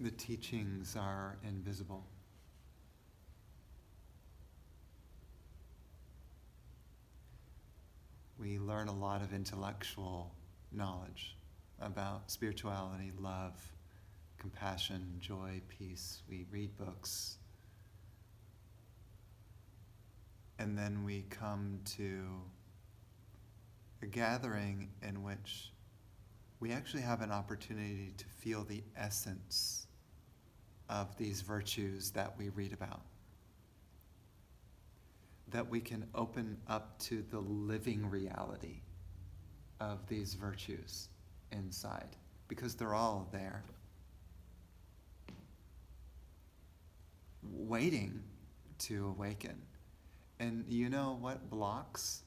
the teachings are invisible. We learn a lot of intellectual knowledge about spirituality, love, compassion, joy, peace. We read books. And then we come to a gathering in which we actually have an opportunity to feel the essence of these virtues that we read about. That we can open up to the living reality of these virtues inside, because they're all there, waiting to awaken. And you know what blocks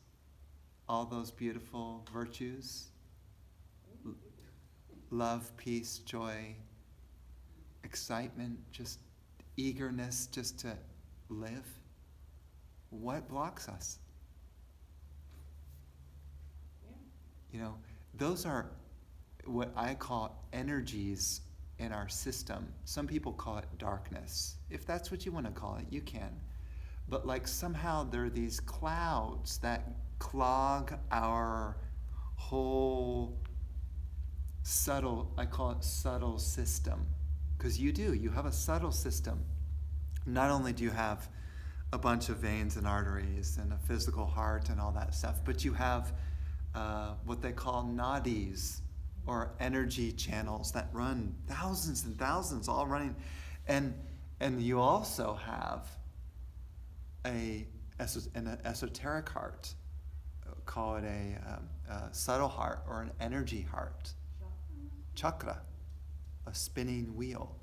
all those beautiful virtues? Love, peace, joy, excitement, just eagerness just to live. What blocks us? Yeah. You know, those are what I call energies in our system. Some people call it darkness. If that's what you want to call it, you can. But like somehow there are these clouds that clog our whole subtle, I call it subtle system. Because you have a subtle system. Not only do you have a bunch of veins and arteries and a physical heart and all that stuff, but you have what they call nadis, or energy channels that run thousands and thousands, all running. And you also have an esoteric heart, call it a subtle heart or an energy heart. Chakra, a spinning wheel.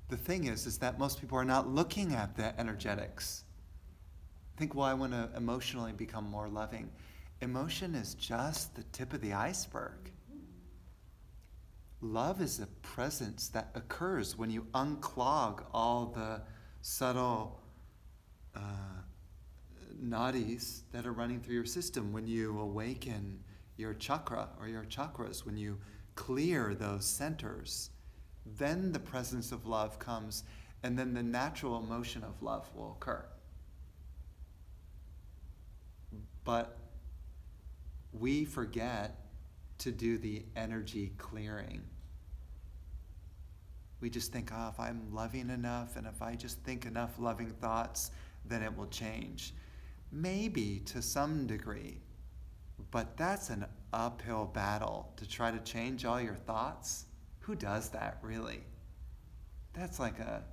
The thing is that most people are not looking at the energetics. Think, well, I want to emotionally become more loving. Emotion is just the tip of the iceberg. Love is a presence that occurs when you unclog all the subtle nadis that are running through your system, when you awaken your chakra or your chakras, when you clear those centers, then the presence of love comes, and then the natural emotion of love will occur. But we forget to do the energy clearing. We just think, if I'm loving enough, and if I just think enough loving thoughts, then it will change. Maybe to some degree, but that's an uphill battle to try to change all your thoughts. Who does that, really? That's a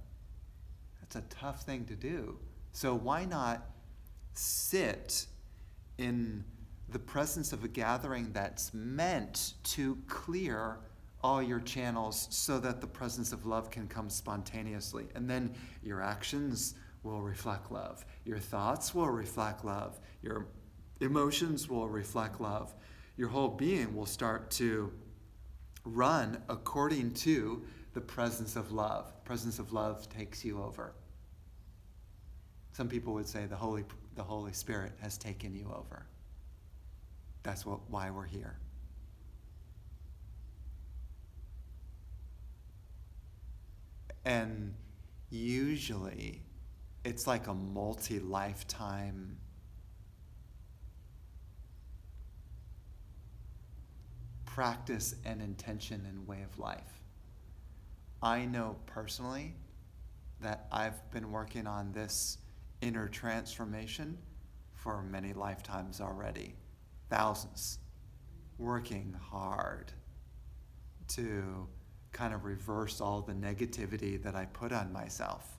tough thing to do. So why not sit in the presence of a gathering that's meant to clear all your channels so that the presence of love can come spontaneously. And then your actions will reflect love. Your thoughts will reflect love. Your emotions will reflect love. Your whole being will start to run according to the presence of love. The presence of love takes you over. Some people would say the Holy Spirit has taken you over. That's why we're here. And usually it's like a multi-lifetime practice and intention and way of life. I know personally that I've been working on this inner transformation for many lifetimes already. Thousands. Working hard to kind of reverse all the negativity that I put on myself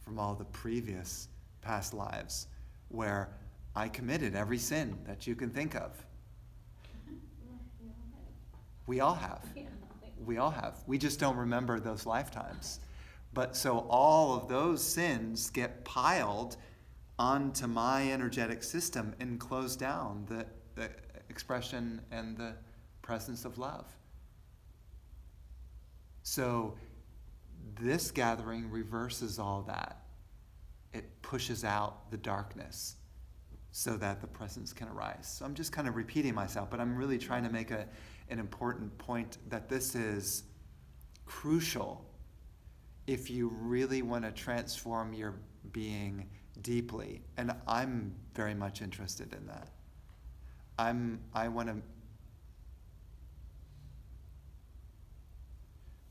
from all the previous past lives where I committed every sin that you can think of. We all have. We all have. We just don't remember those lifetimes. But so all of those sins get piled onto my energetic system and close down the expression and the presence of love. So this gathering reverses all that. It pushes out the darkness so that the presence can arise. So I'm just kind of repeating myself, but I'm really trying to make an important point that this is crucial if you really want to transform your being deeply. And I'm very much interested in that. I want to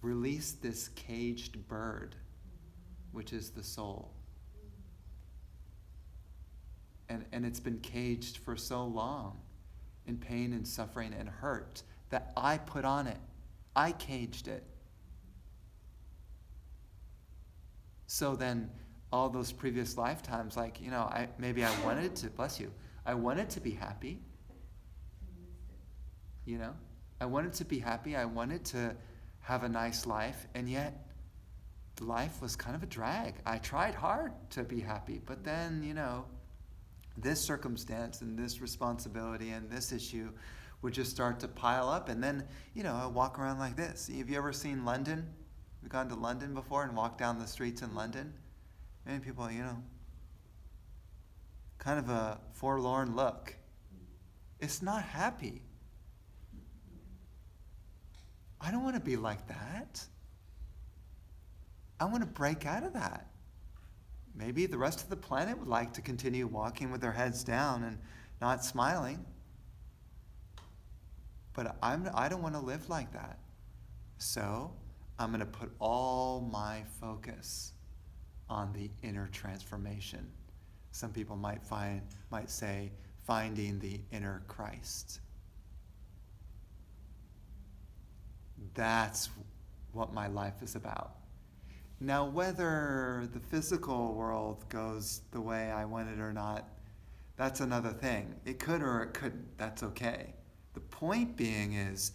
release this caged bird, which is the soul. And it's been caged for so long in pain and suffering and hurt that I put on it. I caged it. So then all those previous lifetimes, like, maybe I wanted to, bless you, I wanted to be happy. I wanted to be happy. I wanted to have a nice life, and yet life was kind of a drag. I tried hard to be happy, but then, this circumstance and this responsibility and this issue would just start to pile up, and then, I walk around like this. Have you ever seen London? We've gone to London before and walked down the streets in London. Many people, kind of a forlorn look. It's not happy. I don't want to be like that. I want to break out of that. Maybe the rest of the planet would like to continue walking with their heads down and not smiling. But I don't want to live like that. So I'm going to put all my focus on the inner transformation. Some people might say finding the inner Christ. That's what my life is about. Now, whether the physical world goes the way I want it or not, that's another thing. It could or it couldn't. That's okay. The point being is,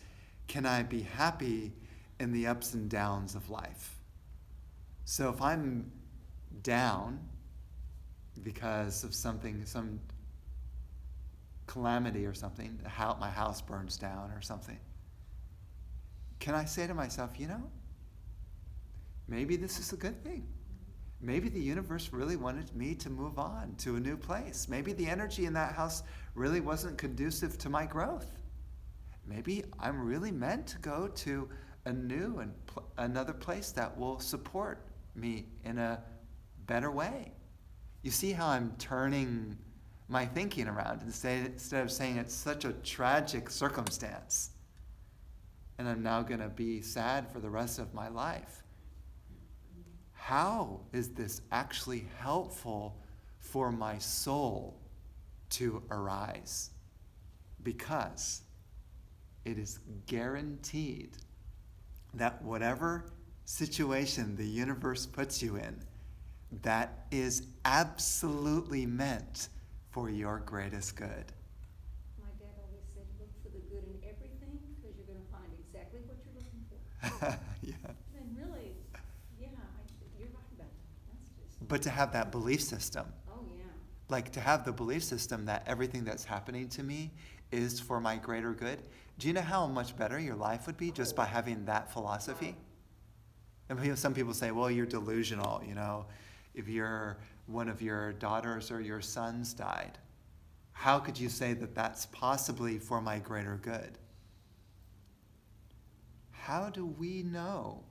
can I be happy in the ups and downs of life? So if I'm down because of something, some calamity or something, my house burns down or something, can I say to myself, maybe this is a good thing. Maybe the universe really wanted me to move on to a new place. Maybe the energy in that house really wasn't conducive to my growth. Maybe I'm really meant to go to a new and another place that will support me in a better way. You see how I'm turning my thinking around instead of saying it's such a tragic circumstance and I'm now going to be sad for the rest of my life. How is this actually helpful for my soul to arise? Because it is guaranteed that whatever situation the universe puts you in, that is absolutely meant for your greatest good. My dad always said, look for the good in everything because you're going to find exactly what you're looking for. Yeah. And really, yeah, you're right about that. That's just... But to have that belief system, Oh, yeah. like to have the belief system that everything that's happening to me is for my greater good. Do you know how much better your life would be just by having that philosophy? And some people say, well, you're delusional, if one of your daughters or your sons died, how could you say that that's possibly for my greater good? How do we know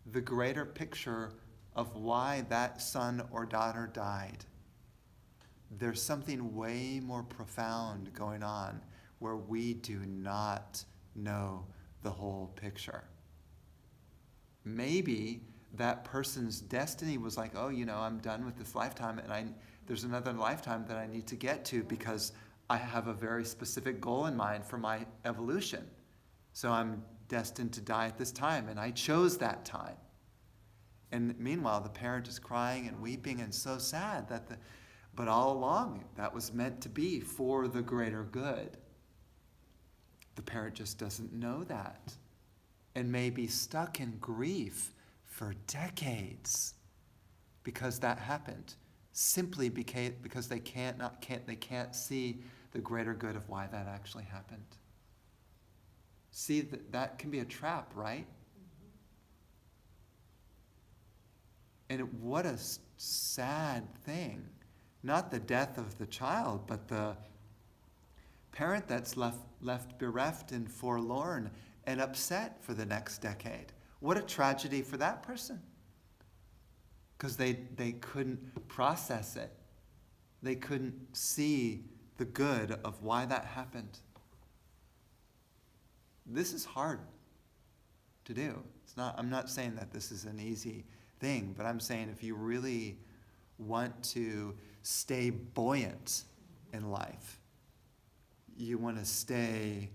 the greater picture of why that son or daughter died? There's something way more profound going on where we do not know the whole picture. Maybe that person's destiny was like, oh, I'm done with this lifetime and there's another lifetime that I need to get to because I have a very specific goal in mind for my evolution. So I'm destined to die at this time and I chose that time. And meanwhile, the parent is crying and weeping and so sad but all along that was meant to be for the greater good. The parent just doesn't know that and may be stuck in grief for decades because that happened, simply because they can't see the greater good of why that actually happened. See, that can be a trap, right? And what a sad thing. Not the death of the child, but the parent that's left bereft and forlorn and upset for the next decade. What a tragedy for that person. Because they couldn't process it. They couldn't see the good of why that happened. This is hard to do. I'm not saying that this is an easy thing, but I'm saying if you really want to stay buoyant in life, you want to stay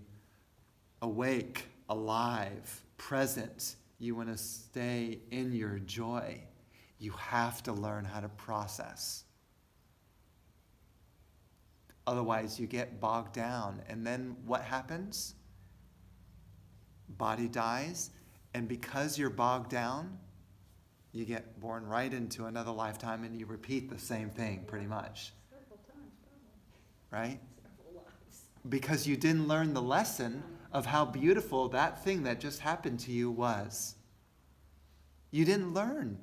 awake, alive, present, you want to stay in your joy, you have to learn how to process. Otherwise, you get bogged down. And then what happens? Body dies. And because you're bogged down, you get born right into another lifetime and you repeat the same thing pretty much. Several times, probably. Right? Several lives. Because you didn't learn the lesson of how beautiful that thing that just happened to you was. You didn't learn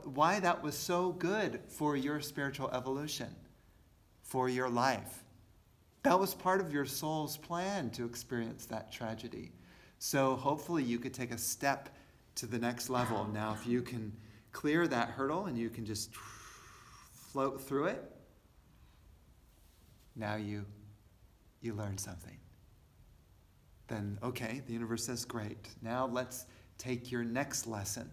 why that was so good for your spiritual evolution, for your life. That was part of your soul's plan to experience that tragedy. So hopefully you could take a step to the next level. Now, if you can clear that hurdle and you can just float through it, now you learn something. Then, okay, the universe says, great. Now let's take your next lesson.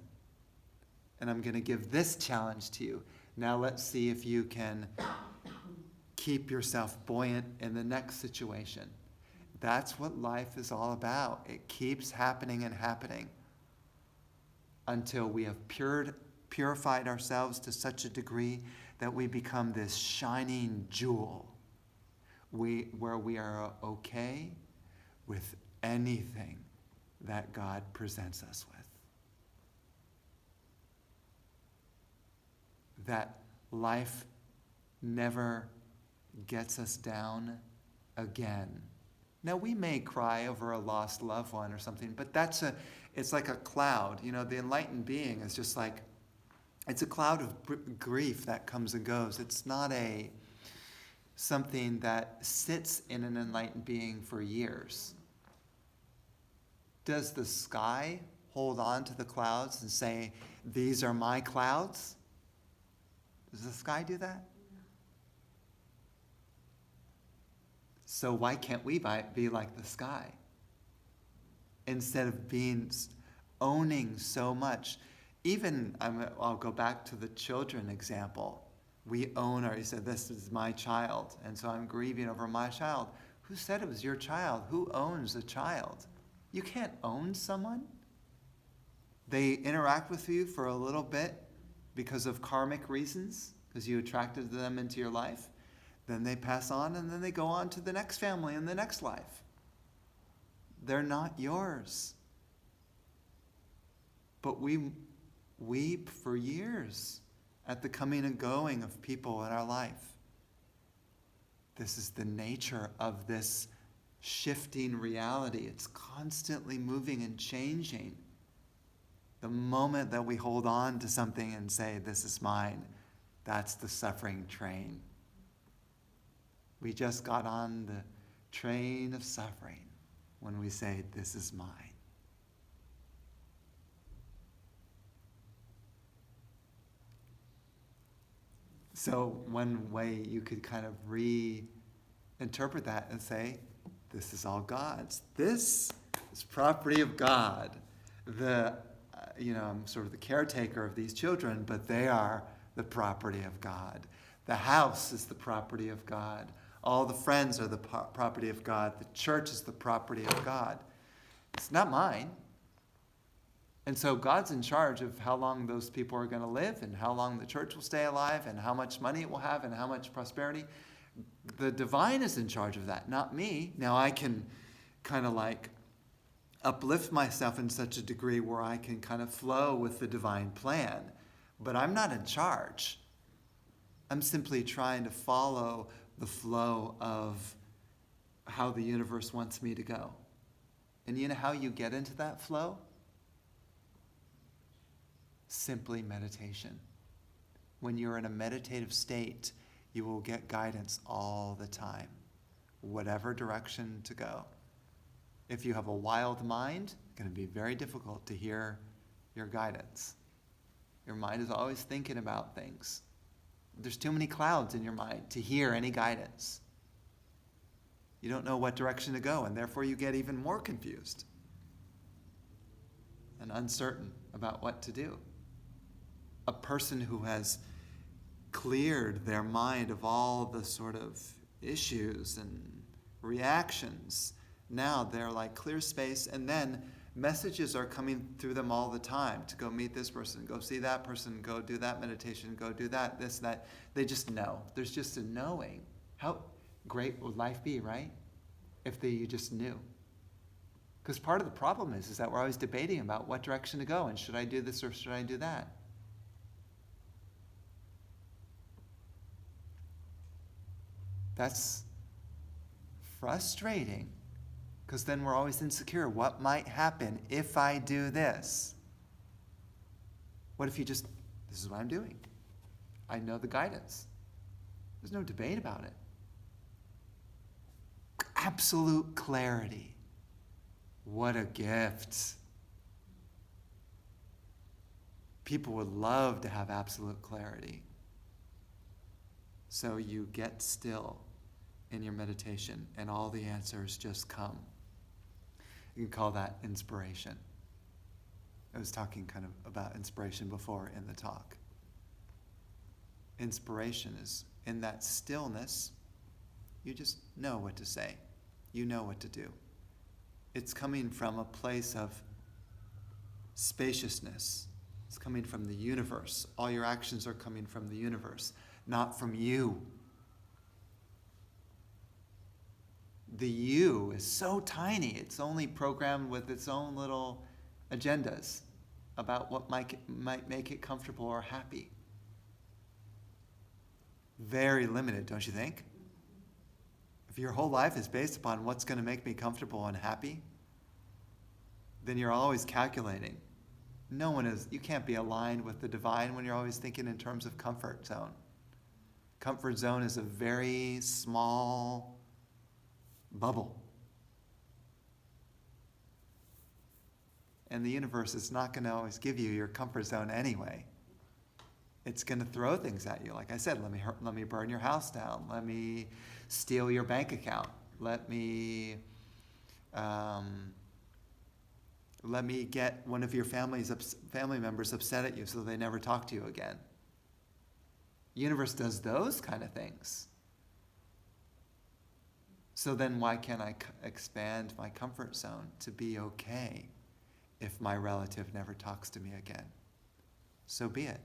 And I'm going to give this challenge to you. Now let's see if you can keep yourself buoyant in the next situation. That's what life is all about. It keeps happening and happening until we have purified ourselves to such a degree that we become this shining jewel where we are okay with anything that God presents us with. That life never gets us down again. Now, we may cry over a lost loved one or something, but it's like a cloud. You know, the enlightened being is just like, it's a cloud of grief that comes and goes. It's not something that sits in an enlightened being for years. Does the sky hold on to the clouds and say, these are my clouds? Does the sky do that? So why can't we be like the sky? Instead of owning so much. Even, I'll go back to the children example. We own you said, this is my child, and so I'm grieving over my child. Who said it was your child? Who owns a child? You can't own someone. They interact with you for a little bit because of karmic reasons, because you attracted them into your life. Then they pass on, and then they go on to the next family and the next life. They're not yours. But we weep for years at the coming and going of people in our life. This is the nature of this shifting reality. It's constantly moving and changing. The moment that we hold on to something and say, this is mine, that's the suffering train. We just got on the train of suffering when we say, this is mine. So one way you could kind of reinterpret that and say, this is all God's. This is property of God. I'm sort of the caretaker of these children, but they are the property of God. The house is the property of God. All the friends are the property of God. The church is the property of God. It's not mine. And so God's in charge of how long those people are going to live and how long the church will stay alive and how much money it will have and how much prosperity. The divine is in charge of that, not me. Now I can kind of like uplift myself in such a degree where I can kind of flow with the divine plan. But I'm not in charge. I'm simply trying to follow the flow of how the universe wants me to go. And you know how you get into that flow? Simply meditation. When you're in a meditative state, you will get guidance all the time, whatever direction to go. If you have a wild mind, going to be very difficult to hear your guidance. Your mind is always thinking about things. There's too many clouds in your mind to hear any guidance. You don't know what direction to go, and therefore you get even more confused and uncertain about what to do. A person who has cleared their mind of all the sort of issues and reactions, now they're like clear space, and then messages are coming through them all the time to go meet this person, go see that person, go do that meditation, go do that, this, that. They just know. There's just a knowing. How great would life be, right? If you just knew. Because part of the problem is that we're always debating about what direction to go, and should I do this or should I do that? That's frustrating, because then we're always insecure. What might happen if I do this? What if you just, this is what I'm doing. I know the guidance. There's no debate about it. Absolute clarity. What a gift. People would love to have absolute clarity. So you get still in your meditation and all the answers just come. You can call that inspiration. I was talking kind of about inspiration before in the talk. Inspiration is in that stillness, you just know what to say. You know what to do. It's coming from a place of spaciousness. It's coming from the universe. All your actions are coming from the universe, not from you. The you is so tiny. It's only programmed with its own little agendas about what might make it comfortable or happy. Very limited, don't you think? If your whole life is based upon what's going to make me comfortable and happy, then you're always calculating. You can't be aligned with the divine when you're always thinking in terms of comfort zone. Comfort zone is a very small bubble. And the universe is not going to always give you your comfort zone anyway. It's going to throw things at you. Like I said, let me burn your house down. Let me steal your bank account. Let me get one of your family members upset at you so they never talk to you again. The universe does those kind of things. So then why can't I expand my comfort zone to be okay if my relative never talks to me again? So be it.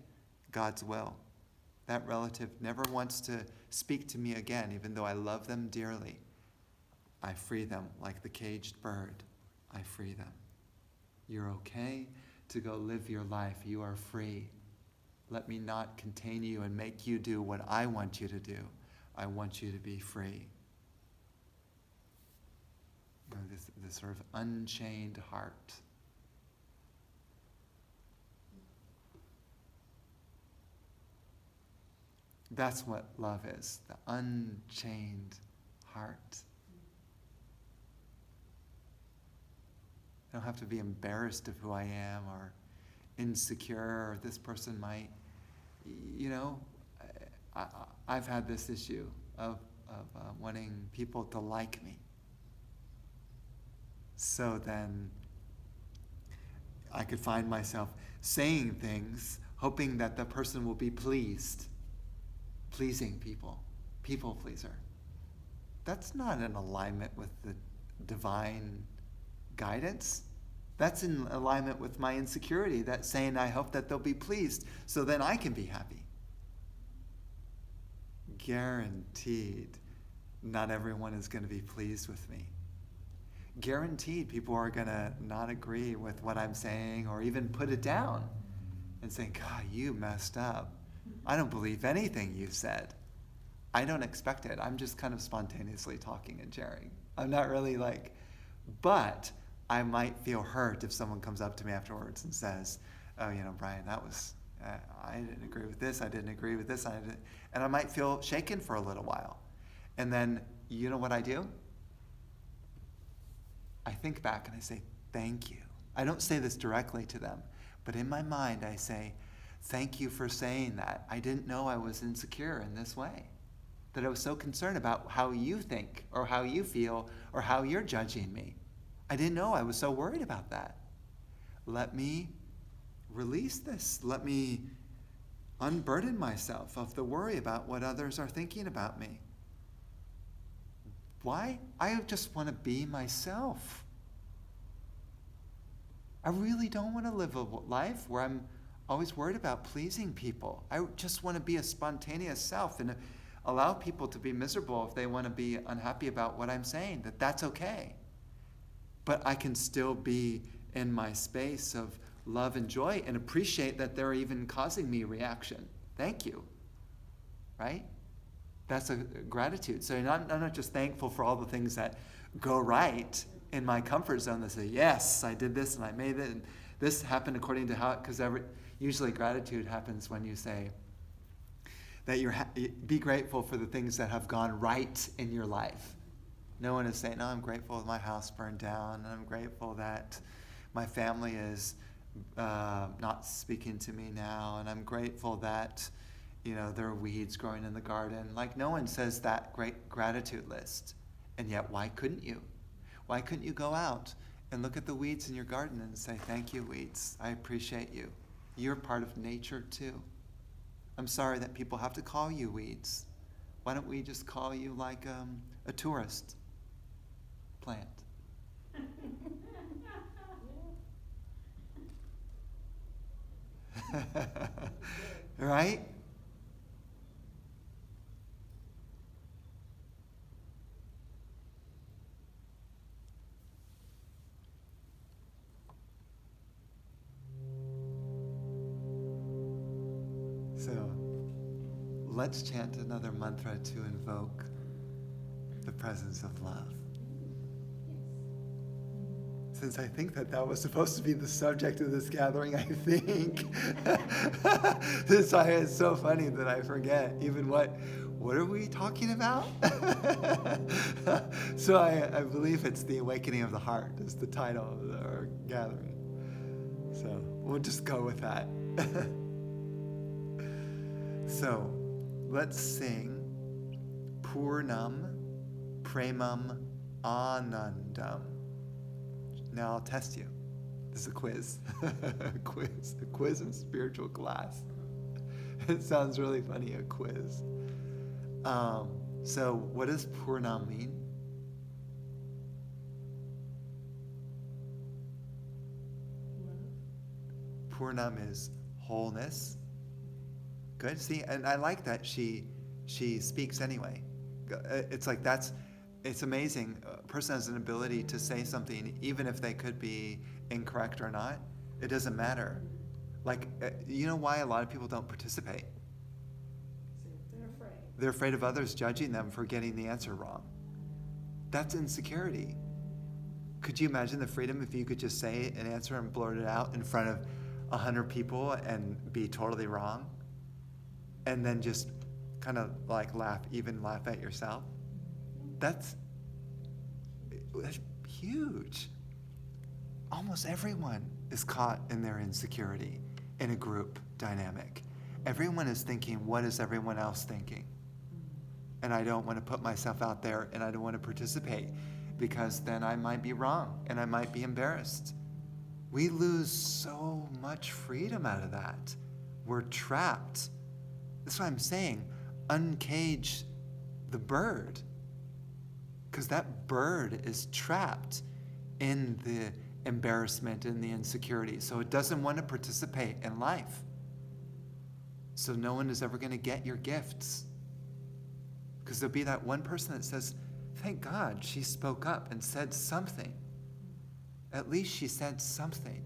God's will. That relative never wants to speak to me again, even though I love them dearly. I free them like the caged bird. I free them. You're okay to go live your life. You are free. Let me not contain you and make you do what I want you to do. I want you to be free. This sort of unchained heart. That's what love is, the unchained heart. I don't have to be embarrassed of who I am or insecure or this person might, I've had this issue of wanting people to like me. So then I could find myself saying things, hoping that the person will be pleased. Pleasing people pleaser. That's not in alignment with the divine guidance. That's in alignment with my insecurity, that's saying I hope that they'll be pleased so then I can be happy. Guaranteed, not everyone is going to be pleased with me. Guaranteed, people are going to not agree with what I'm saying or even put it down and say, God, you messed up. I don't believe anything you said. I don't expect it. I'm just kind of spontaneously talking and sharing. I'm not really but I might feel hurt if someone comes up to me afterwards and says, oh, Brian, that was, I didn't agree with this, I didn't agree with this, and I might feel shaken for a little while. And then, you know what I do? I think back and I say, thank you. I don't say this directly to them, but in my mind I say, thank you for saying that. I didn't know I was insecure in this way. That I was so concerned about how you think or how you feel or how you're judging me. I didn't know I was so worried about that. Let me release this. Let me unburden myself of the worry about what others are thinking about me. Why? I just want to be myself. I really don't want to live a life where I'm always worried about pleasing people. I just want to be a spontaneous self and allow people to be miserable if they want to be unhappy about what I'm saying, that's okay. But I can still be in my space of love and joy and appreciate that they're even causing me reaction. Thank you. Right? That's a gratitude. So I'm not just thankful for all the things that go right in my comfort zone that say, yes, I did this and I made it, and this happened according to how, because usually gratitude happens when you say that be grateful for the things that have gone right in your life. No one is saying, no, I'm grateful that my house burned down, and I'm grateful that my family is not speaking to me now, and I'm grateful that there are weeds growing in the garden. Like, no one says that great gratitude list. And yet, why couldn't you? Why couldn't you go out and look at the weeds in your garden and say, thank you, weeds. I appreciate you. You're part of nature, too. I'm sorry that people have to call you weeds. Why don't we just call you like a tourist plant? Right? So let's chant another mantra to invoke the presence of love. Since I think that was supposed to be the subject of this gathering, I think. It's so funny that I forget even what are we talking about? So I believe it's the awakening of the heart is the title of our gathering. So we'll just go with that. So let's sing Purnam Premam Anandam. Now I'll test you. This is a quiz. A quiz in spiritual class. It sounds really funny, a quiz. So what does Purnam mean? Purnam is wholeness. Good. See, and I like that she speaks anyway. It's like it's amazing. A person has an ability to say something even if they could be incorrect or not. It doesn't matter. Like, you know why a lot of people don't participate? They're afraid. They're afraid of others judging them for getting the answer wrong. That's insecurity. Could you imagine the freedom if you could just say an answer and blurt it out in front of 100 people and be totally wrong? And then just kind of like laugh at yourself? That's huge. Almost everyone is caught in their insecurity in a group dynamic. Everyone is thinking, what is everyone else thinking? And I don't want to put myself out there, and I don't want to participate because then I might be wrong and I might be embarrassed. We lose so much freedom out of that. We're trapped. That's why I'm saying, uncage the bird. Because that bird is trapped in the embarrassment and the insecurity. So it doesn't want to participate in life. So no one is ever going to get your gifts. Because there'll be that one person that says, thank God she spoke up and said something. At least she said something,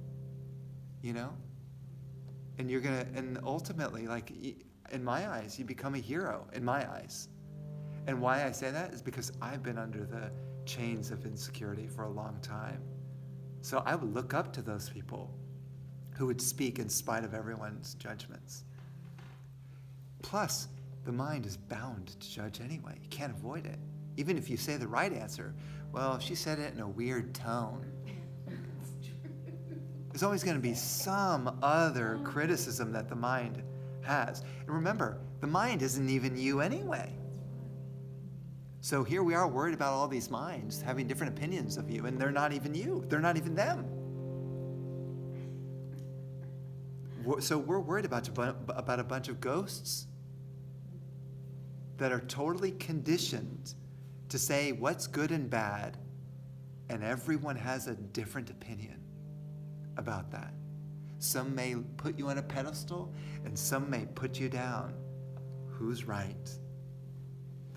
And you're going to, and ultimately, like, in my eyes, you become a hero, in my eyes. And why I say that is because I've been under the chains of insecurity for a long time. So I would look up to those people who would speak in spite of everyone's judgments. Plus, the mind is bound to judge anyway. You can't avoid it. Even if you say the right answer, well, if she said it in a weird tone, There's always going to be some other criticism that the mind has. And remember, the mind isn't even you anyway. So here we are worried about all these minds having different opinions of you, and they're not even you. They're not even them. So we're worried about a bunch of ghosts that are totally conditioned to say what's good and bad, and everyone has a different opinion about that. Some may put you on a pedestal, and some may put you down. Who's right?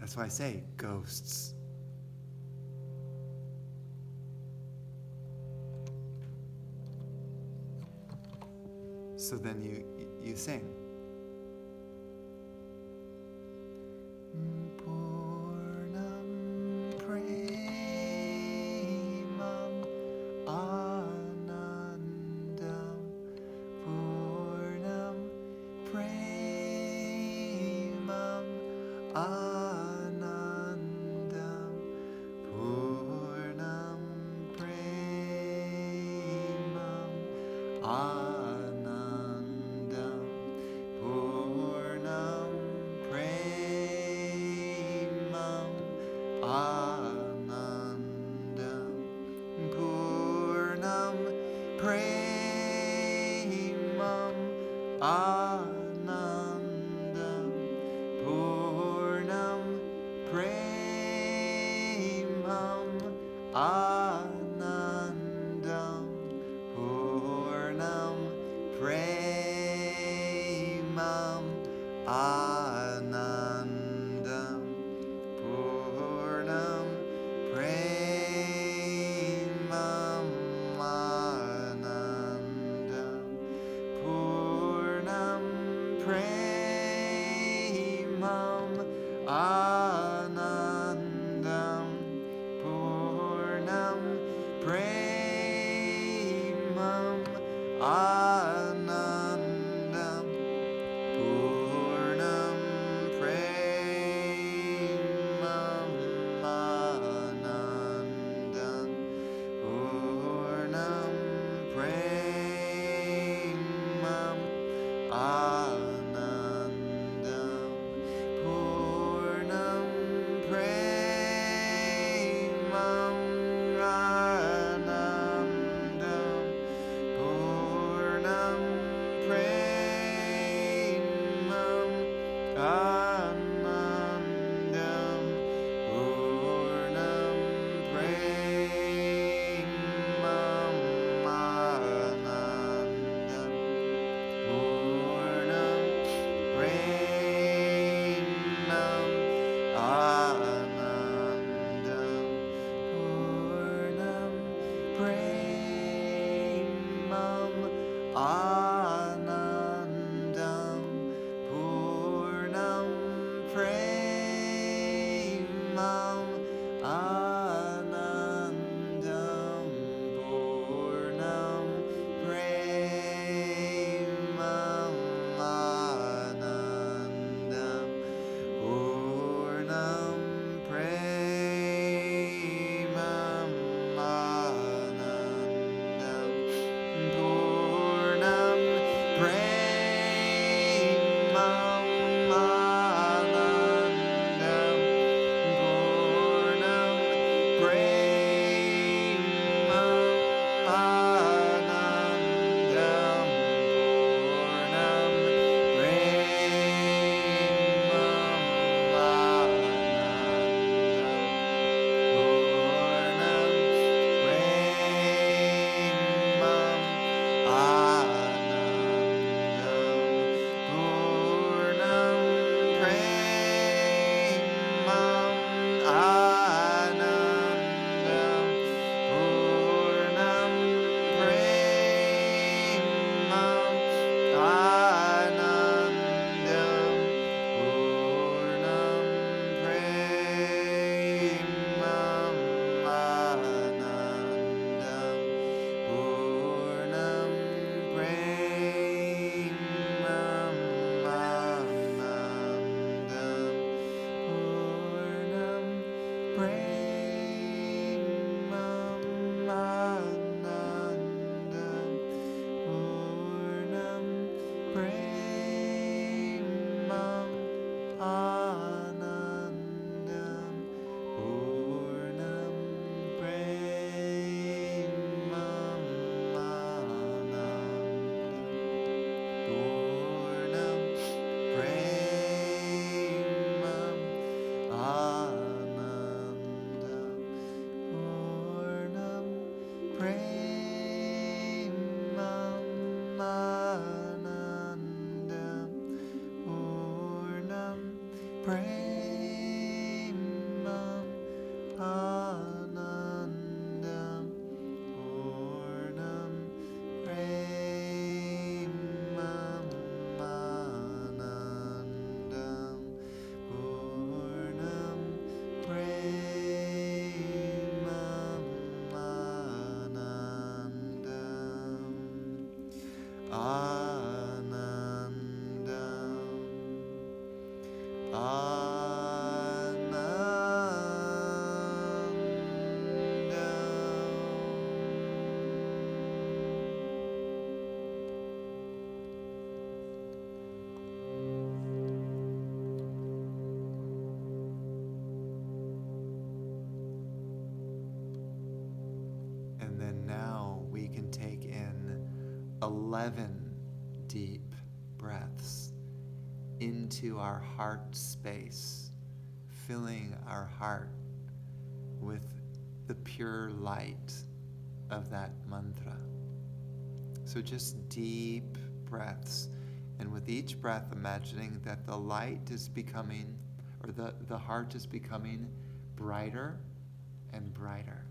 That's why I say ghosts. So then you sing. Purnam premam anandam. Purnam premam anandam. Purnam premam anandam. Purnam premam anandam. Purnam premam anandam. Purnam premam anandam. Purnam premam anandam. Purnam premam anandam. Purnam premam anandam. Purnam premam anandam. Purnam Premam Anandam Purnam Premam Anandam Purnam Premam Anandam Purnam Premam Anandam Purnam Premam Anandam Purnam Premam Anandam Purnam Premam Anandam And then now we can take in 11 deep breaths into our heart space, filling our heart with the pure light of that mantra. So just deep breaths. And with each breath, imagining that the light is becoming, or the heart is becoming brighter and brighter.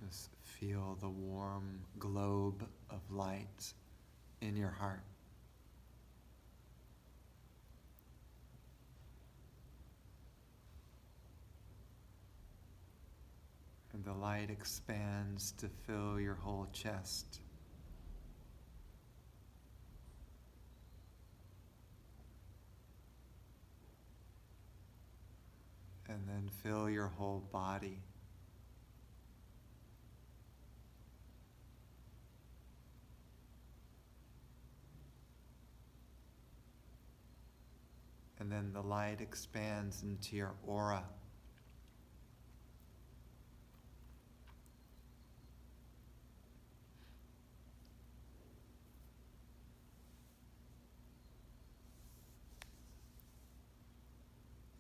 Just feel the warm globe of light in your heart. And the light expands to fill your whole chest. And then fill your whole body. And then the light expands into your aura.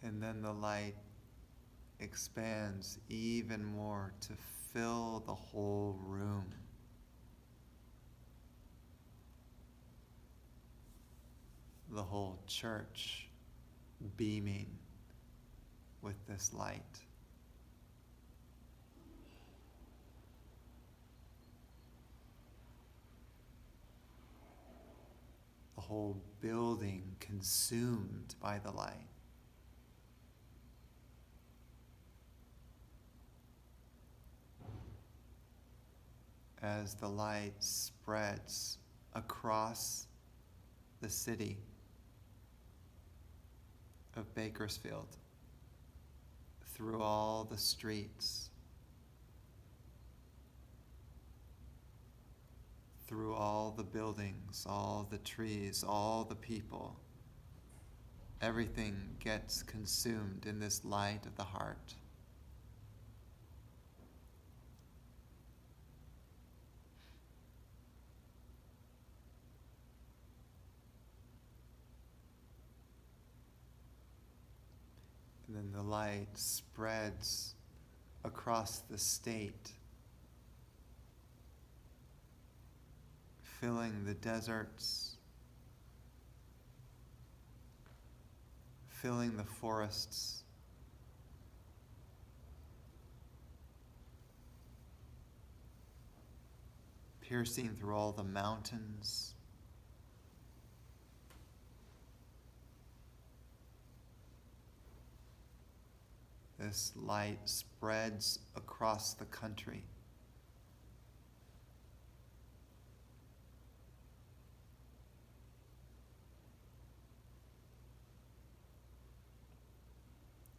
And then the light expands even more to fill the whole room. the whole church beaming with this light. The whole building consumed by the light. As the light spreads across the city of Bakersfield, through all the streets, through all the buildings, all the trees, all the people, everything gets consumed in this light of the heart. And then the light spreads across the state, filling the deserts, filling the forests, piercing through all the mountains, this light spreads across the country.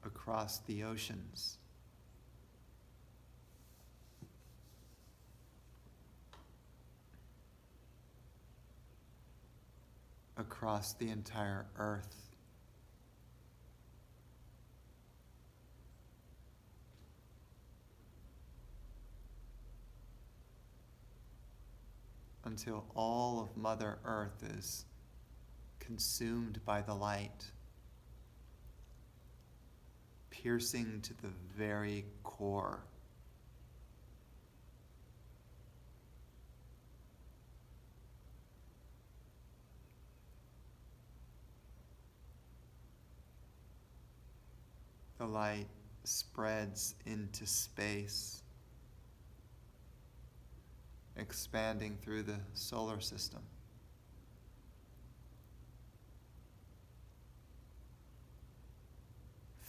Across the oceans. Across the entire earth. Until all of Mother Earth is consumed by the light, piercing to the very core. The light spreads into space, expanding through the solar system.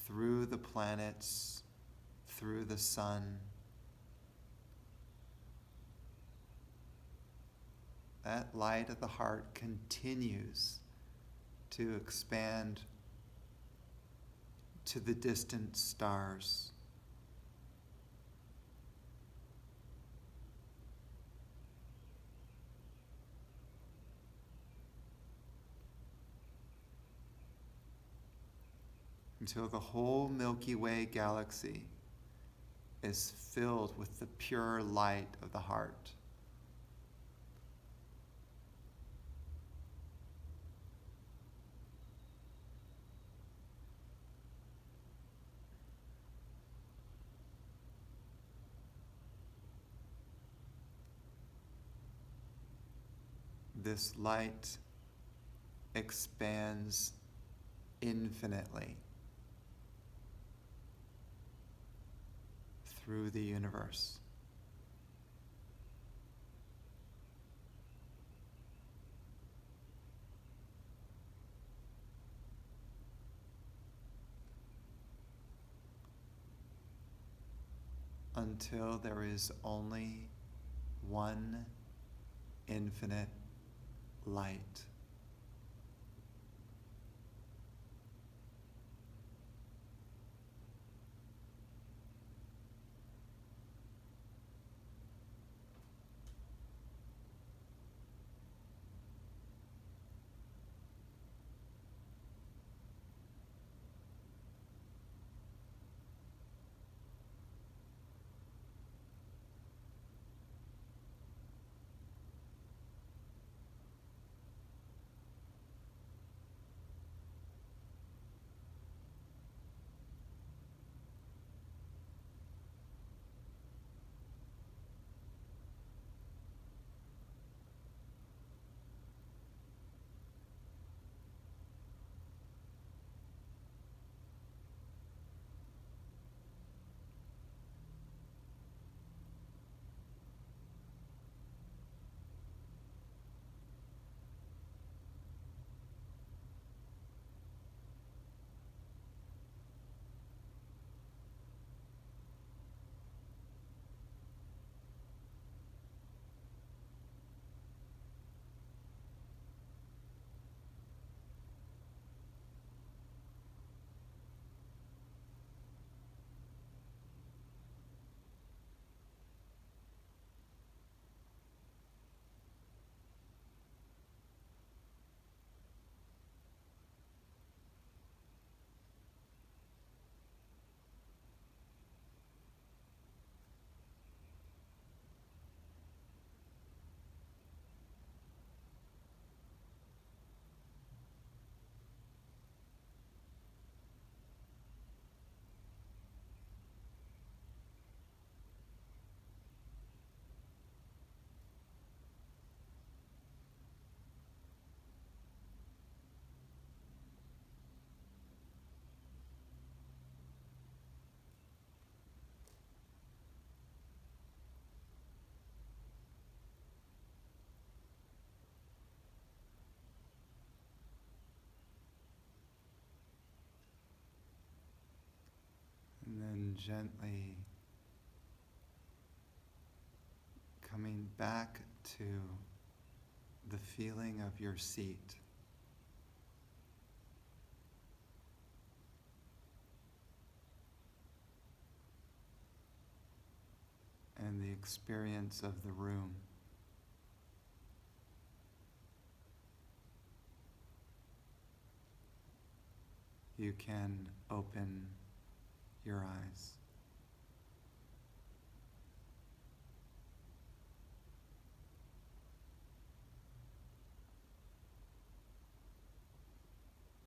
Through the planets, through the sun. That light of the heart continues to expand to the distant stars. Until the whole Milky Way galaxy is filled with the pure light of the heart. This light expands infinitely through the universe. Until there is only one infinite light. gently coming back to the feeling of your seat. And the experience of the room. You can open your eyes.